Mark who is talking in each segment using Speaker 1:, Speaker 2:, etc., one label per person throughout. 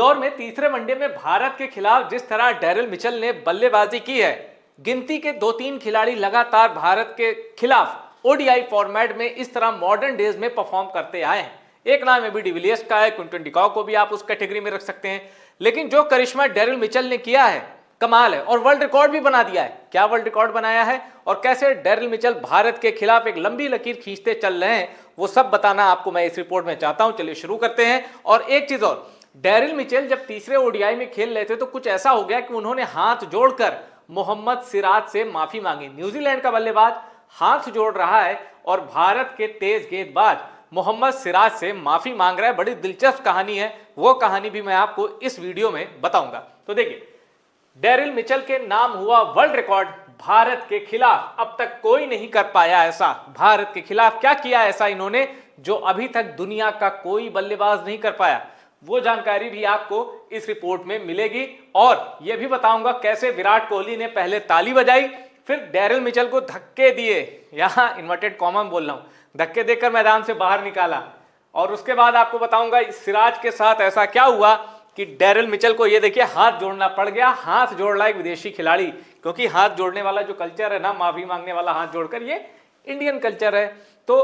Speaker 1: इंदौर में तीसरे वनडे में भारत के खिलाफ जिस तरह डेरिल मिचेल ने बल्लेबाजी की है, गिनती के 2-3 खिलाड़ी लगातार भारत के खिलाफ ओडीआई फॉर्मेट में इस तरह मॉडर्न डेज में परफॉर्म करते आए हैं। एक नाम एबी डिविलियर्स का है, क्विंटन डी कॉक को भी आप उस कैटेगरी में रख सकते हैं, लेकिन जो करिश्मा डेरिल मिचेल ने किया है कमाल है और वर्ल्ड रिकॉर्ड भी बना दिया है। क्या वर्ल्ड रिकॉर्ड बनाया है और कैसे डेरिल मिचेल भारत के खिलाफ एक लंबी लकीर खींचते चल रहे हैं, वो सब बताना आपको मैं इस रिपोर्ट में चाहता हूं। चलिए शुरू करते हैं। और एक चीज और, डेरिल मिचेल जब तीसरे ओडीआई में खेल रहे थे तो कुछ ऐसा हो गया कि उन्होंने हाथ जोड़कर मोहम्मद सिराज से माफी मांगी। न्यूजीलैंड का बल्लेबाज हाथ जोड़ रहा है और भारत के तेज गेंदबाज मोहम्मद सिराज से माफी मांग रहा है। बड़ी दिलचस्प कहानी है, वो कहानी भी मैं आपको इस वीडियो में बताऊंगा। तो देखिए, डेरिल मिचेल के नाम हुआ वर्ल्ड रिकॉर्ड भारत के खिलाफ। अब तक कोई नहीं कर पाया ऐसा। भारत के खिलाफ क्या किया ऐसा इन्होंने जो अभी तक दुनिया का कोई बल्लेबाज नहीं कर पाया, वो जानकारी भी आपको इस रिपोर्ट में मिलेगी। और यह भी बताऊंगा कैसे विराट कोहली ने पहले ताली बजाई, फिर डेरिल मिचेल को धक्के दिए, यहां इन्वर्टेड कॉमा बोल रहा हूं, धक्के देकर मैदान से बाहर निकाला। और उसके बाद आपको बताऊंगा सिराज के साथ ऐसा क्या हुआ कि डेरिल मिचेल को ये देखिए हाथ जोड़ना पड़ गया। हाथ जोड़ रहा एक विदेशी खिलाड़ी, क्योंकि हाथ जोड़ने वाला जो कल्चर है ना, माफी मांगने वाला हाथ जोड़कर, ये इंडियन कल्चर है। तो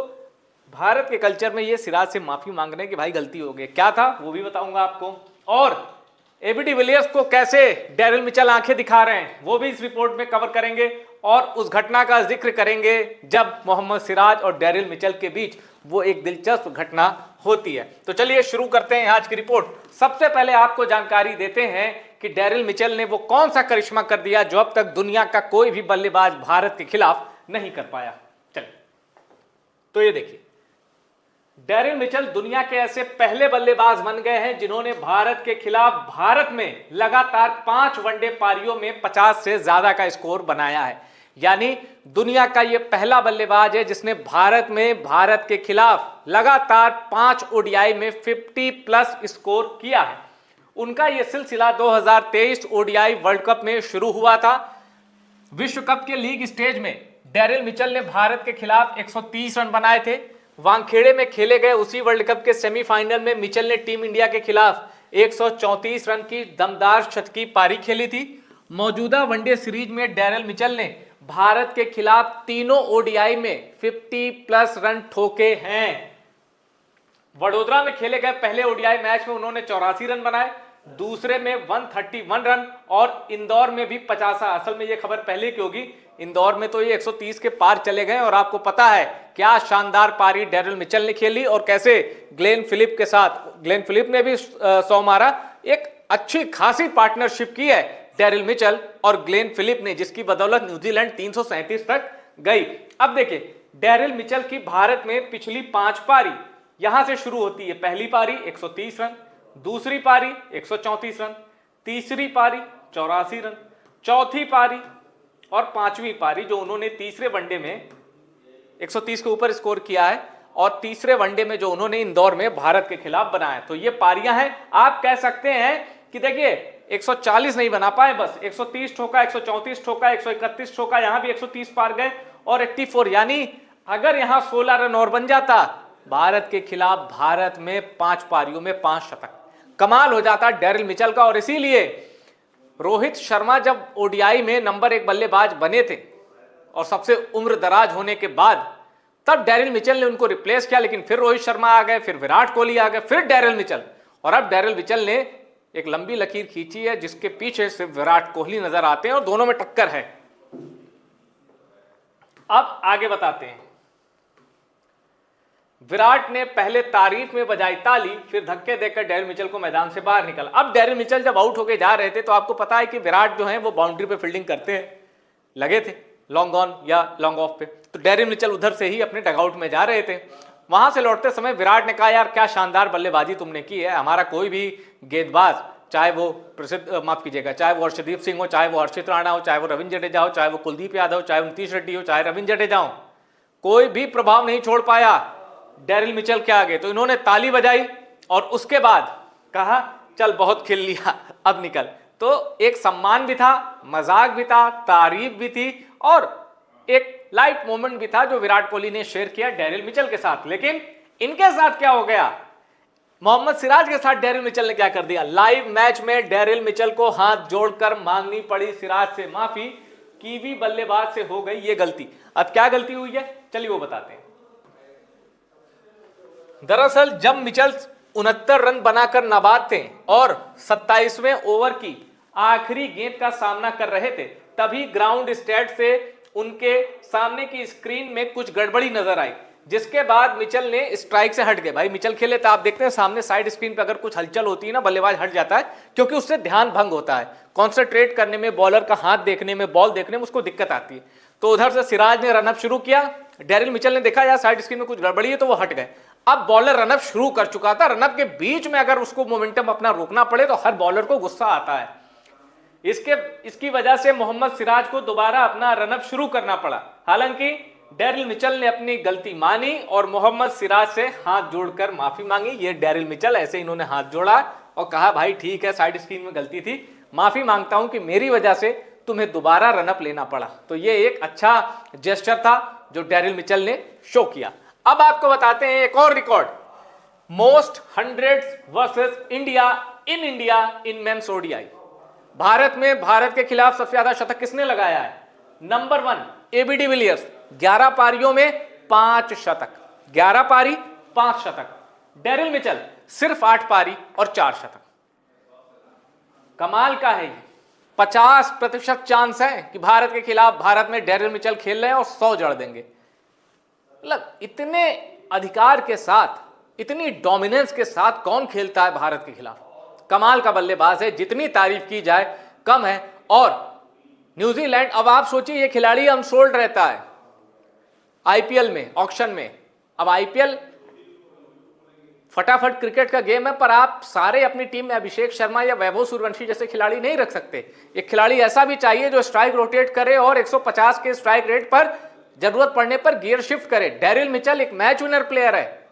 Speaker 1: भारत के कल्चर में ये सिराज से माफी मांगने की भाई गलती हो गई, क्या था वो भी बताऊंगा आपको। और एबी डिविलियर्स को कैसे डेरिल मिचेल आंखें दिखा रहे हैं वो भी इस रिपोर्ट में कवर करेंगे। और उस घटना का जिक्र करेंगे जब मोहम्मद सिराज और डेरिल मिचेल के बीच वो एक दिलचस्प घटना होती है। तो चलिए शुरू करते हैं आज की रिपोर्ट। सबसे पहले आपको जानकारी देते हैं कि डेरिल मिचेल ने वो कौन सा करिश्मा कर दिया जो अब तक दुनिया का कोई भी बल्लेबाज भारत के खिलाफ नहीं कर पाया। चलिए, तो ये देखिए, डेरिल मिचेल दुनिया के ऐसे पहले बल्लेबाज बन गए हैं जिन्होंने भारत के खिलाफ भारत में लगातार 5 वनडे पारियों में 50 से ज्यादा का स्कोर बनाया है। यानी दुनिया का यह पहला बल्लेबाज है जिसने भारत में भारत के खिलाफ लगातार 5 ओडीआई में 50+ स्कोर किया है। उनका यह सिलसिला 2023 ओडीआई वर्ल्ड कप में शुरू हुआ था। विश्व कप के लीग स्टेज में डेरिल मिचेल ने भारत के खिलाफ 130 रन बनाए थे। वानखेड़े में खेले गए उसी वर्ल्ड कप के सेमीफाइनल में मिचेल ने टीम इंडिया के खिलाफ 134 रन की दमदार शतकीय पारी खेली थी। मौजूदा वनडे सीरीज में डेरिल मिचेल ने भारत के खिलाफ तीनों ओडीआई में 50+ रन ठोके हैं। वडोदरा में खेले गए पहले ओडीआई मैच में उन्होंने 84 रन बनाए, दूसरे में 131 रन और इंदौर में भी 50। असल में ये खबर पहले की होगी, इंदौर में तो ये 130 के पार चले गए। और आपको पता है क्या शानदार पारी डेरिल मिचेल ने खेली और कैसे ग्लेन फिलिप के साथ, ग्लेन फिलिप ने भी 100 मारा। एक अच्छी खासी पार्टनरशिप की है डेरिल मिचेल और ग्लेन फिलिप ने, जिसकी बदौलत न्यूजीलैंड 337 तक गई। अब देखिए, डेरिल मिचेल की भारत में पिछली 5 पारी यहां से शुरू होती है। पहली पारी 130 रन, दूसरी पारी 134 रन, तीसरी पारी 84 रन, चौथी पारी और 5वीं पारी जो उन्होंने तीसरे वनडे में 130 के ऊपर स्कोर किया है और तीसरे वनडे में जो उन्होंने इंदौर में भारत के खिलाफ बनाया। तो ये पारियां हैं। आप कह सकते हैं कि देखिए 140 नहीं बना पाए, बस 130 ठोका, 134 ठोका, 131 ठोका, यहां भी 130 पार गए और 84। यानी अगर यहां 16 रन और बन जाता भारत के खिलाफ, भारत में 5 पारियों में 5 शतक, कमाल हो जाता डेरिल मिचेल का। और इसीलिए रोहित शर्मा जब ओडीआई में नंबर 1 बल्लेबाज बने थे और सबसे उम्र दराज होने के बाद, तब डेरिल मिचेल ने उनको रिप्लेस किया। लेकिन फिर रोहित शर्मा आ गए, फिर विराट कोहली आ गए, फिर डेरिल मिचेल, और अब डेरिल मिचेल ने एक लंबी लकीर खींची है जिसके पीछे सिर्फ विराट कोहली नजर आते हैं और दोनों में टक्कर है। अब आगे बताते हैं। विराट ने पहले तारीफ में बजाई ताली, फिर धक्के देकर डेरिल मिचेल को मैदान से बाहर निकाला। अब डेरिल मिचेल जब आउट होके जा रहे थे तो आपको पता है कि विराट जो है वो बाउंड्री पे फील्डिंग करते हैं, लगे थे लॉन्ग ऑन या लॉन्ग ऑफ पे। तो डेरिल मिचेल उधर से ही अपने डगआउट में जा रहे थे। वहां से लौटते समय विराट ने कहा, यार क्या शानदार बल्लेबाजी तुमने की है। हमारा कोई भी गेंदबाज, चाहे वो प्रसिद्ध, माफ कीजिएगा, चाहे वो अर्शदीप सिंह हो, चाहे वो हर्षित राणा हो, चाहे वो रविंद्र जडेजा हो, चाहे वो कुलदीप यादव, चाहे वो नीतीश रेड्डी हो, चाहे रविंद्र जडेजा हो, कोई भी प्रभाव नहीं छोड़ पाया डेरिल मिचेल के आगे। तो इन्होंने ताली बजाई और उसके बाद कहा, चल बहुत खेल लिया, अब निकल। तो एक सम्मान भी था, मजाक भी था, तारीफ भी थी और एक लाइट मोमेंट भी था जो विराट कोहली ने शेयर किया डेरिल मिचेल के साथ। लेकिन इनके साथ क्या हो गया, मोहम्मद सिराज के साथ डेरिल मिचेल ने क्या कर दिया, लाइव मैच में डेरिल मिचेल को हाथ जोड़कर मांगनी पड़ी सिराज से माफी, कीवी बल्लेबाज से हो गई ये गलती। अब क्या गलती हुई है चलिए वो बताते हैं। दरअसल जब मिचेल 69 रन बनाकर नाबाद थे और 27वें ओवर की आखिरी गेंद का सामना कर रहे थे, तभी ग्राउंड स्टैट से उनके सामने की स्क्रीन में कुछ गड़बड़ी नजर आई, जिसके बाद मिचेल ने स्ट्राइक से हट गए। भाई मिचेल खेले तो आप देखते हैं सामने साइड स्क्रीन पे अगर कुछ हलचल होती है ना, बल्लेबाज हट जाता है क्योंकि उससे ध्यान भंग होता है, कॉन्सेंट्रेट करने में, बॉलर का हाथ देखने में, बॉल देखने में उसको दिक्कत आती है। तो उधर से सिराज ने रनअप शुरू किया, डेरिल मिचेल ने देखा यार साइड स्क्रीन में कुछ गड़बड़ी है तो वो हट गए। अब बॉलर रनअप शुरू कर चुका था, रनअप के बीच में अगर उसको मोमेंटम अपना रोकना पड़े तो हर बॉलर को गुस्सा आता है। इसकी वजह से मोहम्मद सिराज को दोबारा अपना रनअप शुरू करना पड़ा। हालांकि डेरिल मिचेल ने अपनी गलती मानी और मोहम्मद सिराज से हाथ जोड़कर माफी मांगी। ये डेरिल मिचेल ऐसे इन्होंने हाथ जोड़ा और कहा भाई ठीक है साइड स्क्रीन में गलती थी, माफी मांगता हूं कि मेरी वजह से तुम्हें दोबारा रनअप लेना पड़ा। तो ये एक अच्छा जेस्चर था जो डेरिल मिचेल ने शो किया। अब आपको बताते हैं एक और record, most hundreds versus India in men's ODI. Bharat में भारत के खिलाफ सबसे ज्यादा शतक किसने लगाया है? नंबर 1 एबी डिविलियर्स, 11 पारियों में 5 शतक, 11 पारी 5 शतक। डेरिल मिचेल सिर्फ 8 पारी और 4 शतक। कमाल का है ये। 50% चांस है कि भारत के खिलाफ भारत में डेरिल मिचेल खेल रहे हैं और 100 जड़ देंगे। मतलब इतने अधिकार के साथ, इतनी डोमिनेंस के साथ कौन खेलता है भारत के खिलाफ? कमाल का बल्लेबाज है, जितनी तारीफ की जाए कम है। और न्यूजीलैंड, अब आप सोचिए ये खिलाड़ी अनसोल्ड रहता है आईपीएल में, ऑक्शन में। अब आईपीएल फटाफट क्रिकेट का गेम है, पर आप सारे अपनी टीम में अभिषेक शर्मा या वैभव सूर्यवंशी जैसे खिलाड़ी नहीं रख सकते। एक खिलाड़ी ऐसा भी चाहिए जो स्ट्राइक रोटेट करे और 150 के स्ट्राइक रेट पर जरूरत पड़ने पर गियर शिफ्ट करे। डेरिल मिचेल एक मैच विनर प्लेयर है,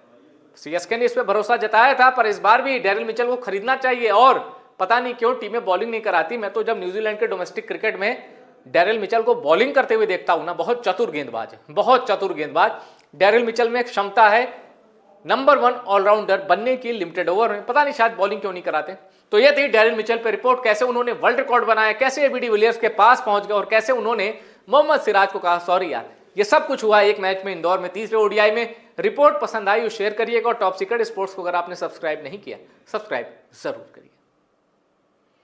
Speaker 1: सीएसके ने इस पर भरोसा जताया था, पर इस बार भी डेरिल मिचेल को खरीदना चाहिए। और पता नहीं क्यों टीमें बॉलिंग नहीं कराती। मैं तो जब न्यूजीलैंड के डोमेस्टिक क्रिकेट में डेरिल मिचेल को बॉलिंग करते हुए देखता हूं ना, बहुत चतुर गेंदबाज है, बहुत चतुर गेंदबाज। डेरिल मिचेल में एक क्षमता है नंबर 1 ऑलराउंडर बनने की लिमिटेड ओवर में, पता नहीं शायद बॉलिंग क्यों नहीं कराते। तो ये थी डेरिल मिचेल पे रिपोर्ट, कैसे उन्होंने वर्ल्ड रिकॉर्ड बनाया, कैसे एबी डिविलियर्स के पास पहुंच गए और कैसे उन्होंने मोहम्मद सिराज को कहा सॉरी यार। ये सब कुछ हुआ एक मैच में इंदौर में, तीसरे ओडीआई में। रिपोर्ट पसंद आई तो शेयर करिएगा और टॉप सीक्रेट स्पोर्ट्स को अगर आपने सब्सक्राइब नहीं किया, सब्सक्राइब जरूर करिए।